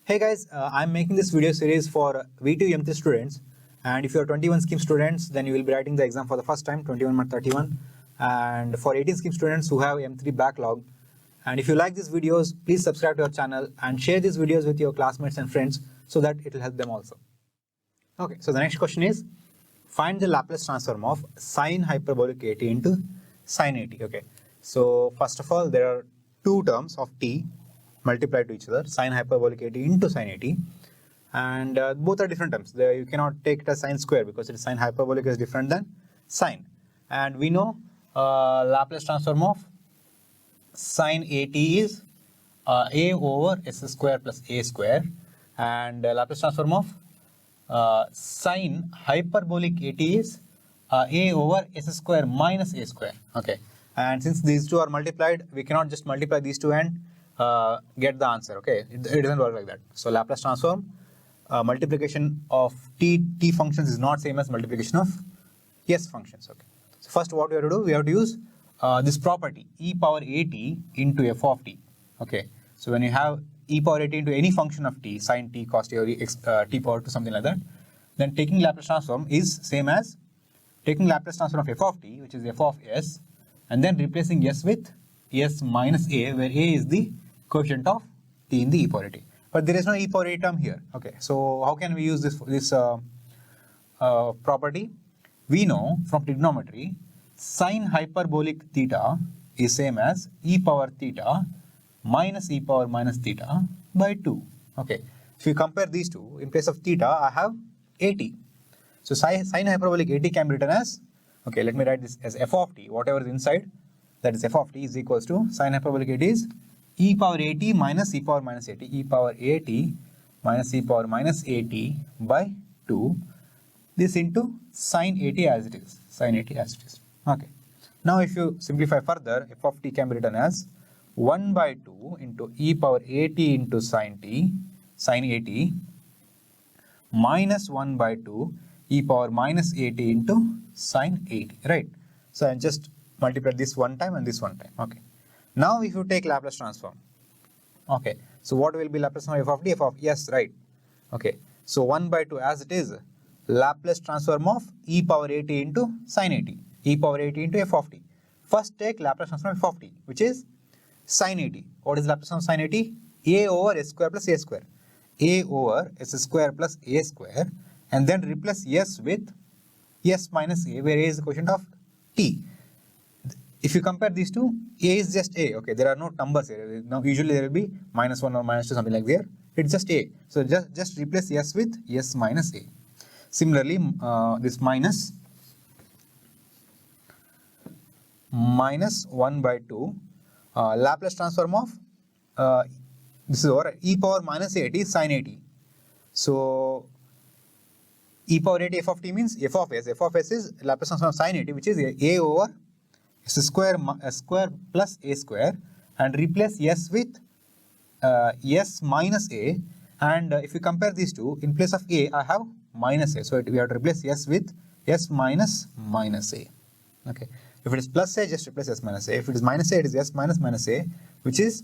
Hey guys, I'm making this video series for VTU M3 students, and if you're 21 scheme students, then you will be writing the exam for the first time, 21 or 31, and for 18 scheme students who have M3 backlog. And if you like these videos, please subscribe to our channel and share these videos with your classmates and friends so that it will help them also. Okay, so the next question is, find the Laplace transform of sine hyperbolic 80 into sine 80. Okay, so first of all, there are two terms of t multiplied to each other, sine hyperbolic 80 into sine 80, and both are different terms. You cannot take it as sine square because it is sine hyperbolic is different than sine. And we know Laplace transform of sine 80 is a over s square plus a square, and Laplace transform of sine hyperbolic 80 is a over s square minus a square. Okay, and since these two are multiplied, we cannot just multiply these two and get the answer. Okay, it doesn't work like that. So Laplace transform multiplication of t functions is not same as multiplication of s functions. Okay, so first what we have to do, we have to use this property e power at into f of t. Okay, so when you have e power at into any function of t, sine t, cos t, or t power 2, something like that, then taking Laplace transform is same as taking Laplace transform of f of t, which is f of s, and then replacing s with s minus a, where a is the coefficient of t in the e power at. But there is no e power a term here. Okay, so how can we use this property? We know from trigonometry, sine hyperbolic theta is same as e power theta minus e power minus theta by 2. Okay, if you compare these two, in place of theta, I have 80. So sine hyperbolic 80 can be written as, okay, let me write this as f of t, whatever is inside, that is f of t is equals to sine hyperbolic 80 is e power at minus e power minus at, e power at minus e power minus at by 2, this into sine 80 as it is, sine 80 as it is. Okay, now if you simplify further, f of t can be written as 1 by 2 into e power at into sine t, sine 80, minus 1 by 2 e power minus at into sine 80, right? So I just multiply this one time and this one time. Okay, now if you take Laplace transform, okay, so what will be Laplace transform of f of t? F of s, right? Okay, so 1 by 2 as it is, Laplace transform of e power at into sine 80, e power at into f of t. First take Laplace transform of f of t, which is sine 80. What is Laplace transform of sine 80? A over s square plus a square, a over s square plus a square, and then replace s with s minus a, where a is the quotient of t. If you compare these two, a is just a. Okay, there are no numbers here. Now usually there will be minus 1 or minus 2, something like there. It's just a. So just replace s with s minus a. Similarly, this minus 1 by 2, Laplace transform of this is over e power minus 80 sine 80. So e power 80 f of t means f of s. F of s is Laplace transform of sine 80, which is a over s square plus a square, and replace s with s minus a. And if you compare these two, in place of a, I have minus a. So we have to replace s with s minus a. Okay, if it is plus a, just replace s minus a. If it is minus a, it is s minus minus a, which is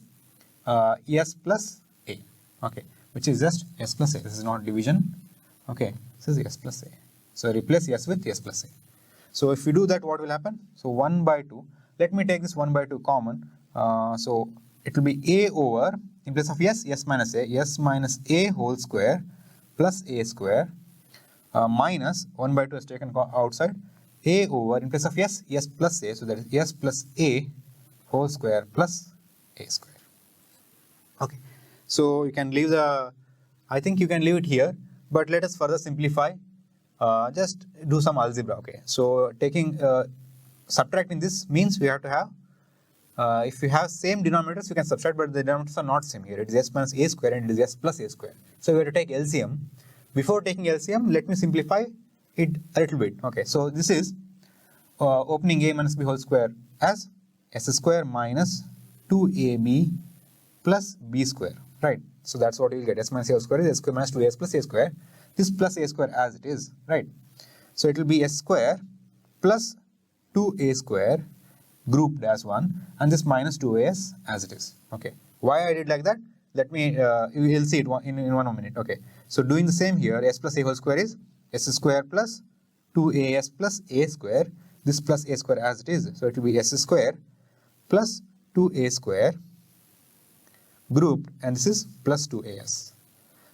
s plus a. Okay, which is just s plus a. This is not division. Okay, this is s plus a. So replace s with s plus a. So if we do that, what will happen? So 1 by 2, let me take this 1 by 2 common. So it will be a over, in place of s minus a whole square plus a square, minus 1 by 2 is taken outside, a over, in place of s plus a, so that is s plus a whole square plus a square. Okay, so you can leave I think you can leave it here, but let us further simplify. Just do some algebra. Okay, so subtracting this means we have to have, if you have same denominators, you can subtract, but the denominators are not same here. It is s minus a square and it is s plus a square. So we have to take LCM. Before taking LCM, let me simplify it a little bit. Okay, so this is opening a minus b whole square as s square minus 2ab plus b square, right? So that's what you will get. S minus a whole square is s square minus 2as plus a square. This plus a square as it is, right? So it will be s square plus 2a square grouped as one, and this minus 2as as it is. Okay, why I did like that? let me, you'll see it in 1 minute. Okay, so doing the same here, s plus a whole square is s square plus 2as plus a square, this plus a square as it is, so it will be s square plus 2a square grouped, and this is plus 2as.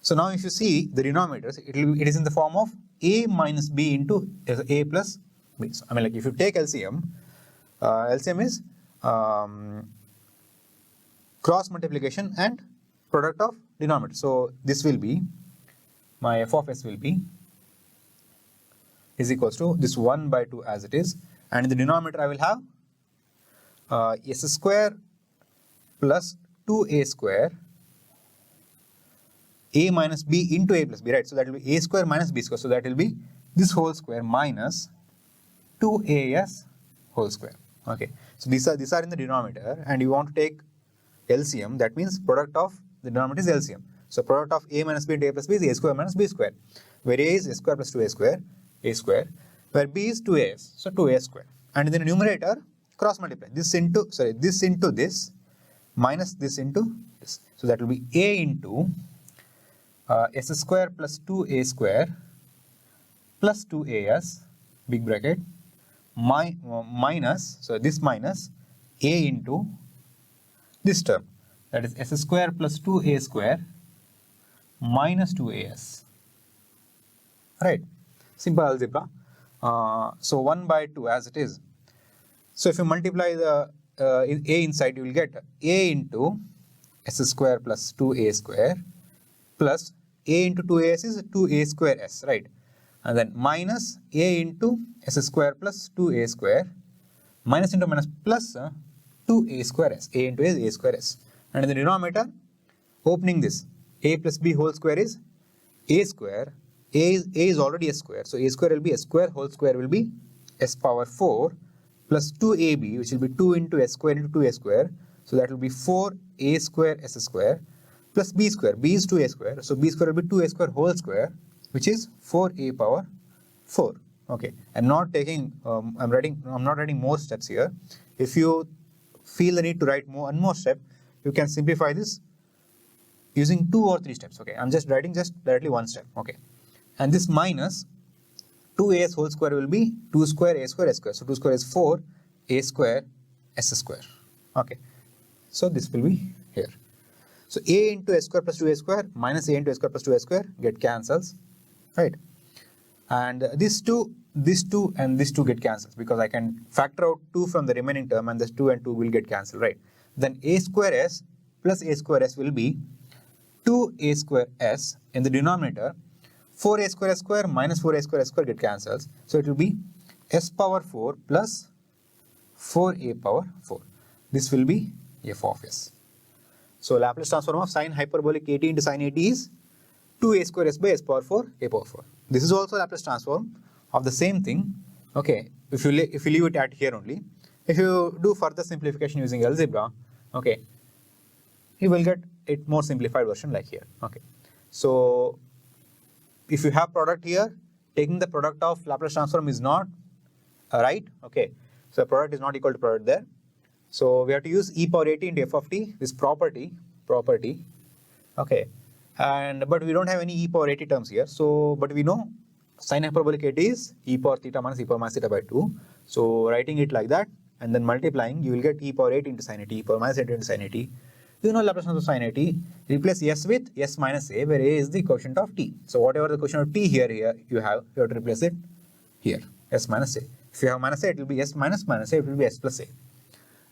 So now if you see the denominators, it is in the form of a minus b into a plus b. So, I mean, like if you take LCM, LCM is cross multiplication and product of denominator. So this will be, my f of s will be is equals to this 1 by 2 as it is, and in the denominator I will have s square plus 2a square a minus b into a plus b, right? So that will be a square minus b square, so that will be this whole square minus 2as whole square. Okay, so these are in the denominator, and you want to take LCM, that means product of the denominator is LCM. So product of a minus b into a plus b is a square minus b square, where a is a square plus 2a square, where b is 2as, so 2a square. And in the numerator, cross multiply this into, sorry, this into this minus this into this. So that will be a into s square plus 2a square plus 2as, big bracket, minus, so this minus a into this term, that is s square plus 2a square minus 2as, right? Simple algebra. So 1 by 2 as it is. So if you multiply the a inside, you will get a into s square plus 2a square plus a into 2as is 2a square s, right? And then minus a into s square plus 2a square, minus into minus plus 2a square s, a into a square s. And in the denominator, opening this, a plus b whole square is a square, a is already a square, so a square will be a square, whole square will be s power 4 plus 2ab, which will be 2 into s square into 2a square, so that will be 4a square s square plus b square, b is 2a square, so b square will be 2a square whole square, which is 4a power 4. Okay, I'm not taking, I'm not writing more steps here. If you feel the need to write one more step, you can simplify this using 2 or 3 steps. Okay, I'm just writing directly one step. Okay, and this minus 2as whole square will be 2 square a square s square, so 2 square is 4 a square s square. Okay, so this will be here. So a into s square plus 2a square minus a into s square plus 2a square get cancels, right? And this 2 and this 2 get cancels, because I can factor out 2 from the remaining term, and this 2 and 2 will get cancelled, right? Then a square s plus a square s will be 2a square s in the denominator. 4a square s square minus 4a square s square get cancels, so it will be s power 4 plus 4a power 4. This will be f of s. So Laplace transform of sine hyperbolic at into sine at is 2a square s by s power 4 a power 4. This is also Laplace transform of the same thing. Okay, if you leave it at here only, if you do further simplification using algebra, okay, you will get it more simplified version like here. Okay, so if you have product here, taking the product of Laplace transform is not right. Okay, so the product is not equal to product there. So we have to use e power at into f of t, this property. Okay, but we don't have any e power at terms here. So but we know sine hyperbolic at is e power theta minus e power minus theta by 2. So writing it like that and then multiplying, you will get e power 8 into sine at, e power minus 8 into sine at. You know Laplace transform of sine at, replace s with s minus a, where a is the quotient of t. So whatever the quotient of t here you have to replace it here, s minus a. If you have minus a, it will be s minus minus a, it will be s plus a.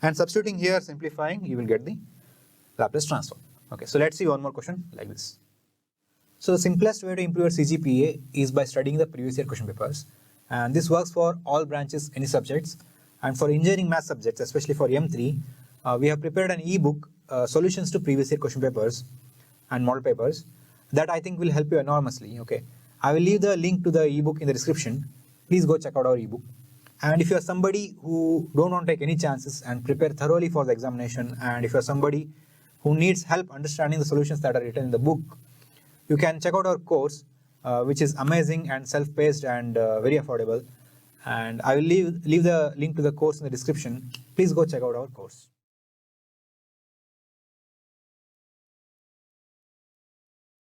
And substituting here, simplifying, you will get the Laplace transform. Okay, so let's see one more question like this. So the simplest way to improve your CGPA is by studying the previous year question papers, and this works for all branches, any subjects. And for engineering math subjects, especially for M3, we have prepared an e-book, solutions to previous year question papers and model papers, that I think will help you enormously. Okay, I will leave the link to the e-book in the description. Please go check out our e-book. And if you are somebody who don't want to take any chances and prepare thoroughly for the examination, and if you are somebody who needs help understanding the solutions that are written in the book, you can check out our course, which is amazing and self-paced and very affordable. And I will leave the link to the course in the description. Please go check out our course.